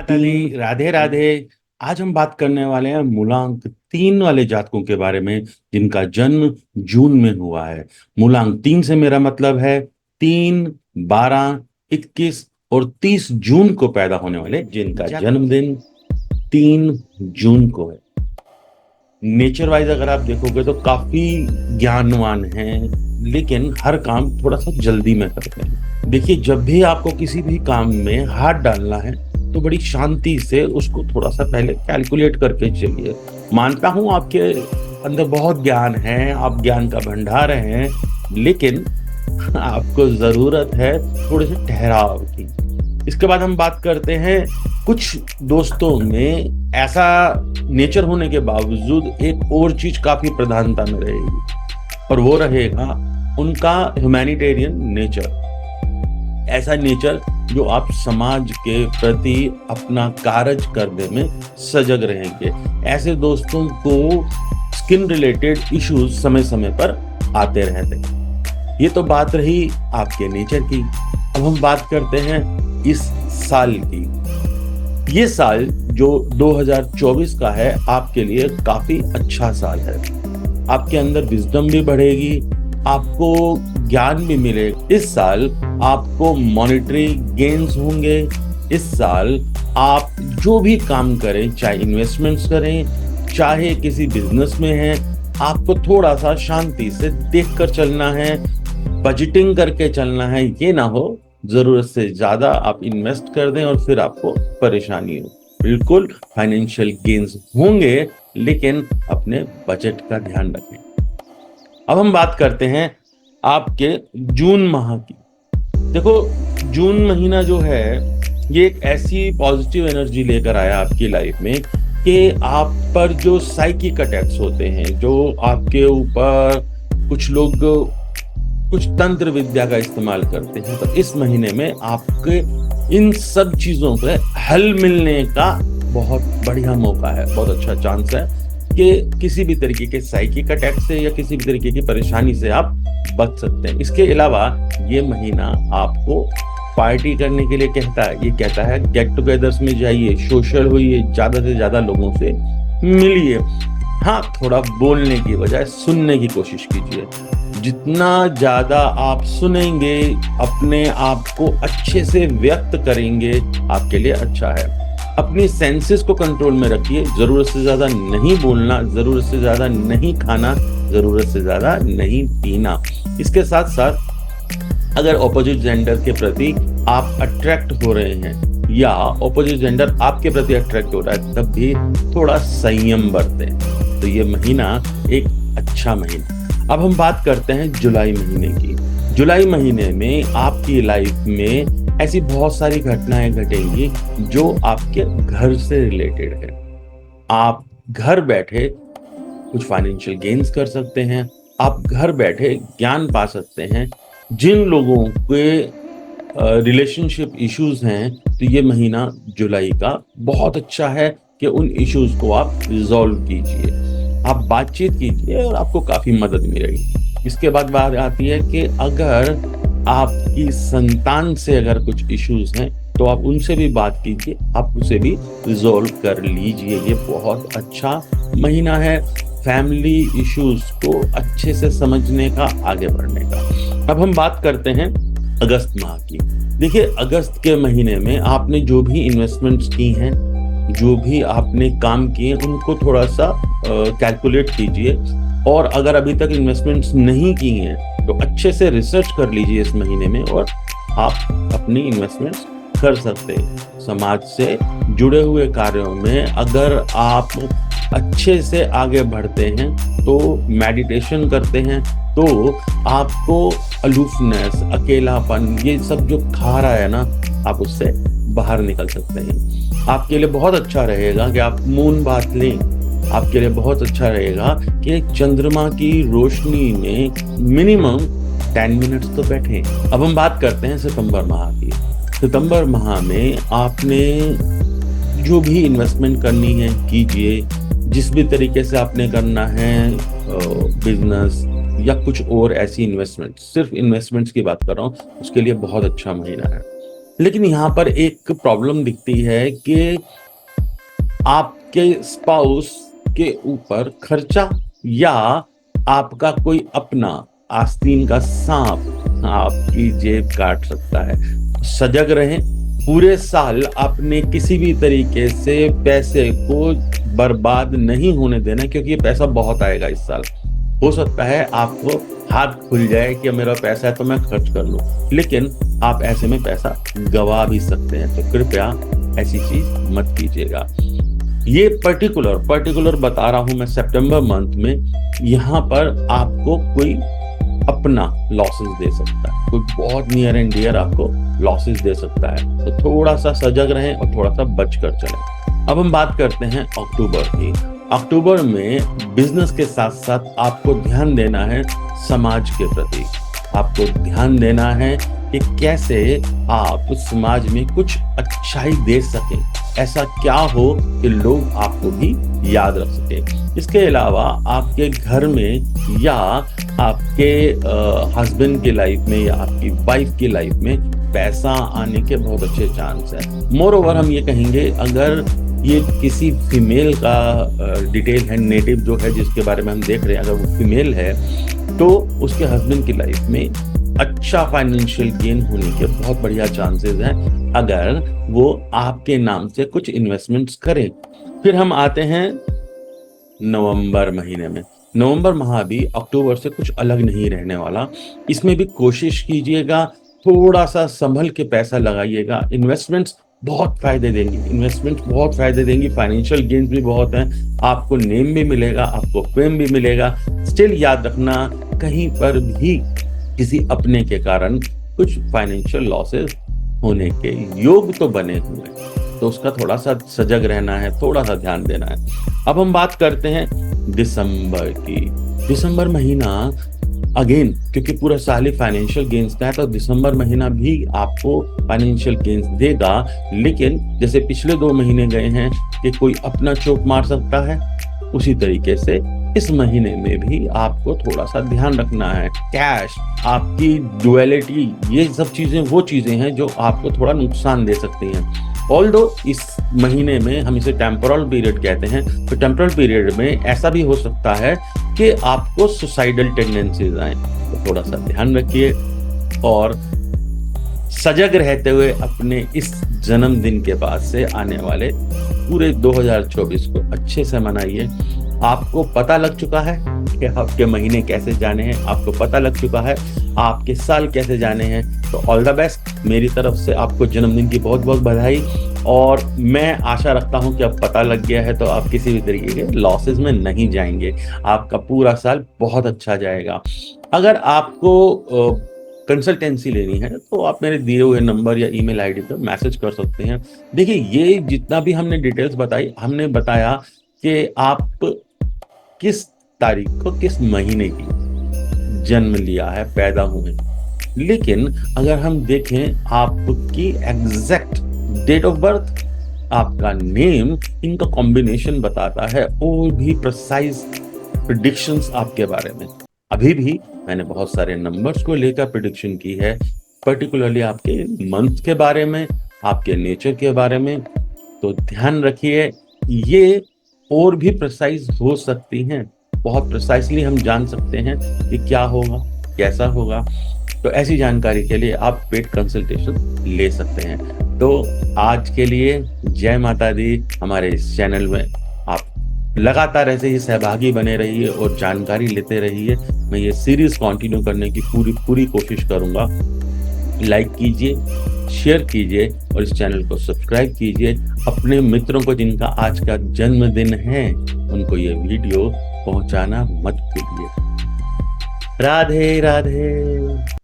माताली, राधे राधे। आज हम बात करने वाले हैं मूलांक 3 वाले जातकों के बारे में, जिनका जन्म जून में हुआ है। मूलांक 3 से मेरा मतलब है 3, 12, 21 और 30 जून को पैदा होने वाले जिनका जन्मदिन 3 जून को है। नेचर वाइज अगर आप देखोगे तो काफी ज्ञानवान हैं, लेकिन हर काम थोड़ा सा जल्दी में करते हैं। देखिए, जब भी आपको किसी भी काम में हाथ डालना है तो बड़ी शांति से उसको थोड़ा सा पहले कैलकुलेट करके चलिए। मानता हूं आपके अंदर बहुत ज्ञान है, आप ज्ञान का भंडार हैं, लेकिन आपको जरूरत है थोड़े से ठहराव की। इसके बाद हम बात करते हैं कुछ दोस्तों में ऐसा नेचर होने के बावजूद एक और चीज काफी प्रधानता में रहेगी, और वो रहेगा उनका ह्यूमैनिटेरियन नेचर। ऐसा नेचर जो आप समाज के प्रति अपना कार्य करने में सजग रहेंगे। ऐसे दोस्तों को स्किन रिलेटेड इश्यूज समय समय पर आते रहते हैं। ये तो बात रही आपके नेचर की। अब हम बात करते हैं इस साल की। ये साल जो 2024 का है, आपके लिए काफी अच्छा साल है। आपके अंदर विजडम भी बढ़ेगी, आपको ज्ञान भी मिलेगा। इस साल आपको मॉनेटरी गेन्स होंगे। इस साल आप जो भी काम करें, चाहे इन्वेस्टमेंट्स करें, चाहे किसी बिजनेस में हैं, आपको थोड़ा सा शांति से देखकर चलना है, बजटिंग करके चलना है। ये ना हो जरूरत से ज्यादा आप इन्वेस्ट कर दें और फिर आपको परेशानी हो। बिल्कुल फाइनेंशियल गेन्स होंगे, लेकिन अपने बजट का ध्यान रखें। अब हम बात करते हैं आपके जून माह की। देखो, जून महीना जो है ये एक ऐसी पॉजिटिव एनर्जी लेकर आया आपकी लाइफ में कि आप पर जो साइकिक अटैक्स होते हैं, जो आपके ऊपर कुछ लोग कुछ तंत्र विद्या का इस्तेमाल करते हैं, तो इस महीने में आपके इन सब चीजों पे हल मिलने का बहुत बढ़िया मौका है। बहुत अच्छा चांस है कि किसी भी तरीके के साइकिक अटैक से या किसी भी तरीके की परेशानी से आप बच सकते हैं। इसके अलावा ये महीना आपको पार्टी करने के लिए कहता है। ये कहता है गेट टुगेदर्स में जाइए, सोशल होइए, ज्यादा से ज्यादा लोगों से मिलिए। हाँ, थोड़ा बोलने की बजाय सुनने की कोशिश कीजिए। जितना ज्यादा आप सुनेंगे, अपने आप को अच्छे से व्यक्त करेंगे, आपके लिए अच्छा है। अपनी सेंसेस को कंट्रोल में रखिए। जरूरत से ज्यादा नहीं बोलना, जरूरत से ज्यादा नहीं खाना, जरूरत से ज्यादा नहीं पीना। इसके साथ साथ अगर ऑपोजिट जेंडर के प्रति आप अट्रैक्ट हो रहे हैं या ऑपोजिट जेंडर आपके प्रति अट्रैक्ट हो रहा है, तब भी थोड़ा संयम बरतें। तो ये महीना एक अच्छा महीना। अब हम बात करते हैं जुलाई महीने की। जुलाई महीने में आपकी लाइफ में ऐसी बहुत सारी घटनाएं घटेंगी जो आपके घर से रिलेटेड है। आप घर बैठे कुछ फाइनेंशियल गेन्स कर सकते हैं, आप घर बैठे ज्ञान पा सकते हैं। जिन लोगों के रिलेशनशिप इश्यूज हैं, तो ये महीना जुलाई का बहुत अच्छा है कि उन इश्यूज को आप रिजॉल्व कीजिए, आप बातचीत कीजिए और आपको काफी मदद मिलेगी। इसके बाद बात आती है कि अगर आपकी संतान से अगर कुछ इश्यूज हैं, तो आप उनसे भी बात कीजिए, आप उसे भी रिजॉल्व कर लीजिए। ये बहुत अच्छा महीना है फैमिली इश्यूज को अच्छे से समझने का, आगे बढ़ने का। अब हम बात करते हैं अगस्त माह की। देखिए, अगस्त के महीने में आपने जो भी इन्वेस्टमेंट्स की हैं, जो भी आपने काम किए, उनको थोड़ा सा कैलकुलेट कीजिए। और अगर अभी तक इन्वेस्टमेंट्स नहीं की हैं, तो अच्छे से रिसर्च कर लीजिए इस महीने में, और आप अपनी इन्वेस्टमेंट्स कर सकते हैं। समाज से जुड़े हुए कार्यों में अगर आप अच्छे से आगे बढ़ते हैं, तो मेडिटेशन करते हैं, तो आपको अलूफनेस, अकेलापन, ये सब जो खा रहा है ना, आप उससे बाहर निकल सकते हैं। आपके लिए बहुत अच्छा रहेगा कि आप मून बाथ लें। आपके लिए बहुत अच्छा रहेगा कि चंद्रमा की रोशनी में मिनिमम 10 मिनट्स तो बैठें। अब हम बात करते हैं सितंबर माह की। सितंबर माह में आपने जो भी इन्वेस्टमेंट करनी है कीजिए। जिस भी तरीके से आपने करना है, बिजनेस या कुछ और ऐसी इन्वेस्टमेंट, सिर्फ इन्वेस्टमेंट्स की बात कर रहा हूँ, उसके लिए बहुत अच्छा महीना है। लेकिन यहाँ पर एक प्रॉब्लम दिखती है कि आपके स्पाउस के ऊपर खर्चा या आपका कोई अपना आस्तीन का सांप आपकी जेब काट सकता है। सजग रहें, पूरे साल आपने किसी भी तरीके से पैसे को बर्बाद नहीं होने देना, क्योंकि ये पैसा बहुत आएगा इस साल। हो सकता है आपको हाथ खुल जाए कि मेरा पैसा है तो मैं खर्च कर लूं, लेकिन आप ऐसे में पैसा गवा भी सकते हैं, तो कृपया ऐसी चीज मत कीजिएगा। ये पर्टिकुलर बता रहा हूं मैं सितंबर मंथ में, यहाँ पर आपको कोई अपना लॉसेस दे सकता है, कोई बहुत नियर एंड डियर आपको लॉसेस दे सकता है, तो थोड़ा सा सजग रहें और थोड़ा सा बच कर चलें। अब हम बात करते हैं अक्टूबर की। अक्टूबर में बिजनेस के साथ साथ आपको ध्यान देना है समाज के प्रति। आपको ध्यान देना है कि कैसे आप समाज में कुछ अच्छाई दे सकें, ऐसा क्या हो कि लोग आपको भी याद रख सकें। इसके अलावा आपके घर में या आपके हस्बैंड की लाइफ में या आपकी वाइफ की लाइफ में पैसा आने के बहुत अच्छे चांस है। मोर ओवर हम ये कहेंगे, अगर ये किसी फीमेल का डिटेल है, नेटिव जो है जिसके बारे में हम देख रहे हैं, अगर वो फीमेल है तो उसके हस्बैंड की लाइफ में अच्छा फाइनेंशियल गेन होने के बहुत बढ़िया चांसेस हैं, अगर वो आपके नाम से कुछ इन्वेस्टमेंट्स करें। फिर हम आते हैं नवंबर महीने में। नवंबर माह भी अक्टूबर से कुछ अलग नहीं रहने वाला। इसमें भी कोशिश कीजिएगा, थोड़ा सा संभल के पैसा लगाइएगा। इन्वेस्टमेंट्स बहुत फायदे देंगी, फाइनेंशियल गेन्स भी बहुत हैं, आपको नेम भी मिलेगा, आपको फेम भी मिलेगा। स्टिल याद रखना, कहीं पर भी किसी अपने के कारण कुछ फाइनेंशियल लॉसेस होने के योग तो बने हुए हैं, तो उसका थोड़ा सा सजग रहना है, थोड़ा सा ध्यान देना है। अब हम बात करते हैं दिसंबर की। दिसंबर महीना अगेन, क्योंकि पूरा साल ही फाइनेंशियल गेन्स का है, तो दिसंबर महीना भी आपको फाइनेंशियल गेन्स देगा, लेकिन जैसे पिछले 2 महीने गए हैं कि कोई अपना चोट मार सकता है, उसी तरीके से इस महीने में भी आपको थोड़ा सा ध्यान रखना है। कैश, आपकी ड्युअलिटी, ये सब चीजें वो चीजें हैं जो आपको थोड़ा नुकसान दे सकती हैं। ऑल्दो इस महीने में हम इसे टेम्पोरल पीरियड कहते हैं, तो टेम्पोरल पीरियड में ऐसा भी हो सकता है कि आपको सुसाइडल टेंडेंसीज आए, तो थोड़ा सा ध्यान रखिए और सजग रहते हुए अपने इस जन्मदिन के बाद से आने वाले पूरे 2024 को अच्छे से मनाइए। आपको पता लग चुका है कि आपके महीने कैसे जाने हैं, आपको पता लग चुका है आपके साल कैसे जाने हैं, तो ऑल द बेस्ट। मेरी तरफ से आपको जन्मदिन की बहुत बहुत बधाई, और मैं आशा रखता हूं कि अब पता लग गया है तो आप किसी भी तरीके के लॉसेस में नहीं जाएंगे, आपका पूरा साल बहुत अच्छा जाएगा। अगर आपको कंसल्टेंसी लेनी है तो आप मेरे दिए हुए नंबर या ईमेल आईडी पर मैसेज कर सकते हैं। देखिए, ये जितना भी हमने डिटेल्स बताई, हमने बताया कि आप किस तारीख को किस महीने की जन्म लिया है, पैदा हुए, लेकिन अगर हम देखें आपकी एग्जैक्ट डेट ऑफ बर्थ, आपका नेम, इनका कॉम्बिनेशन बताता है और भी प्रिसाइज प्रेडिक्शंस आपके बारे में। अभी भी मैंने बहुत सारे नंबर्स को लेकर प्रेडिक्शन की है, पर्टिकुलरली आपके मंथ के बारे में, आपके नेचर के बारे में, तो ध्यान रखिए ये और भी प्रिसाइज हो सकती हैं। बहुत प्रिसाइसली हम जान सकते हैं कि क्या होगा, कैसा होगा, तो ऐसी जानकारी के लिए आप पेड कंसल्टेशन ले सकते हैं। तो आज के लिए जय माता दी। हमारे इस चैनल में आप लगातार ऐसे ही सहभागी बने रहिए और जानकारी लेते रहिए। मैं ये सीरीज कंटिन्यू करने की पूरी कोशिश करूंगा। लाइक कीजिए, शेयर कीजिए और इस चैनल को सब्सक्राइब कीजिए। अपने मित्रों को जिनका आज का जन्मदिन है, उनको ये वीडियो पहुंचाना मत भूलिए। राधे राधे।